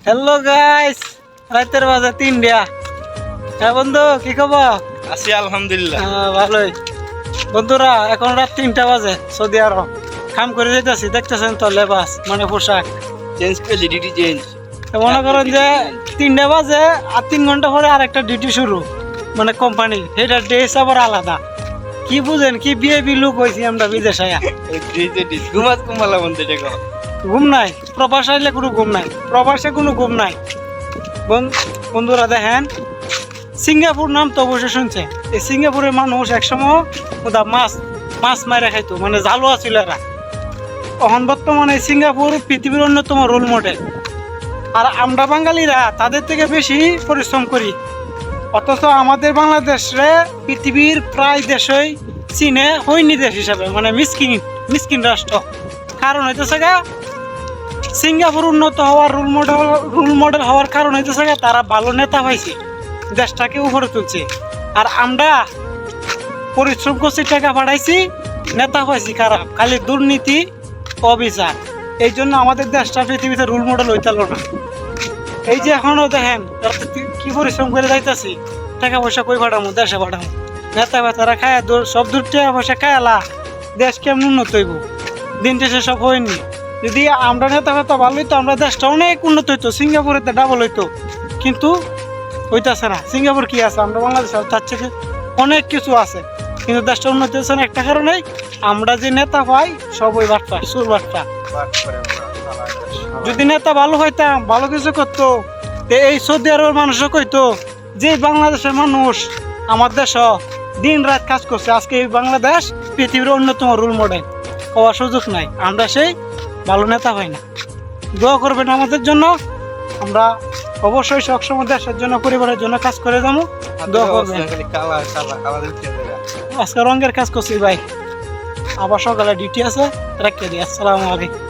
Hello guys, রাতের বাজে 3টা। হ্যাঁ বন্ধু, কি খবর? আছি আলহামদুলিল্লাহ। ভালোই বন্ধুরা, এখন রাত 3টা বাজে। সৌদি আরব কাম করে যেতেছি, দেখতেছেন তো লেবাস মানে পোশাক। চেঞ্জ করে ডিউটি চেঞ্জ। তো মনে করেন যে 3টা বাজে আর 3 ঘন্টা পরে আরেকটা ডিউটি শুরু, মানে কোম্পানি সেটার ড্রেস আবার আলাদা। কি বুঝেন, কি বিয়ে বিলুক হয়েছি আমরা বিদেশ আয়া। ঘুমাস ঘুমালা বন্ধু দেখো। ঘুম নাই, প্রবাস আইলে কোনো ঘুম নাই, প্রবাসে কোনো ঘুম নাই। বন্ধুরা দেখেন, সিঙ্গাপুর নাম তো অবশ্যই শুনছে। এই সিঙ্গাপুরের মানুষ একসময় ওটা মাছ মাইরা খাইতো, মানে জালুয়া ছিল এরা। এখন বর্তমানে সিঙ্গাপুর পৃথিবীর অন্যতম রোল মডেল। আর আমরা বাঙালিরা তাদের থেকে বেশি পরিশ্রম করি, অথচ আমাদের বাংলাদেশে পৃথিবীর প্রায় দেশই চীনে হয়নি দেশ হিসাবে, মানে মিসকিন রাষ্ট্র। কারণ হইতেছে গা, সিঙ্গাপুর উন্নত হওয়ার রোল মডেল হওয়ার কারণ হইতেছে গা, তারা ভালো নেতা পাইছে, দেশটাকে উপরে তুলছে। আর আমরা পরিশ্রম করছি, টাকা পাঠাইছি, নেতা পাইছি খারাপ, খালি দুর্নীতি অবিচার। এই জন্য আমাদের দেশটা পৃথিবীতে রোল মডেল হইতাল না। এই যে এখনো দেখেন কি পরিশ্রম করে যাইতাছি, টাকা পয়সা কই পাঠামো, দেশে পাঠামো। নেতা বেতারা খায় সব দূর টাকা পয়সা খায়ালা, দেশ কেমন উন্নত হইব? দিন শেষে সব হয়নি। যদি আমরা নেতা বেতা ভালো হইতো, আমরা দেশটা অনেক উন্নত হইতো, সিঙ্গাপুরেতে ডাবল হইতো। কিন্তু হইতাছে না। সিঙ্গাপুর কি আছে, আমরা বাংলাদেশ তার থেকে অনেক কিছু আছে, কিন্তু দেশটা উন্নত হচ্ছে না একটা কারণেই, আমরা যে নেতা পাই সব ওই বাট্টা, সুর বাট্টা। যদি নেতা ভালো হইতাম, ভালো কিছু করতো, এই সৌদি আরবের মানুষও কইতো যে বাংলাদেশের মানুষ আমার দেশ দিন রাত কাজ করছে, আজকে এই বাংলাদেশ পৃথিবীর অন্যতম রোল মডেল হওয়ার সুযোগ নাই। আমরা সেই ভালো নেতা পাই না। দোয়া করবেন আমাদের জন্য, আমরা অবশ্যই সবসময় দেশের জন্য, পরিবারের জন্য কাজ করে যাবো। দোয়া করবেন। আজকে রঙের কাজ করছি ভাই, আবার সকালে ডিউটি আছে, রাখিয়ে দিই। আসসালামু আলাইকুম।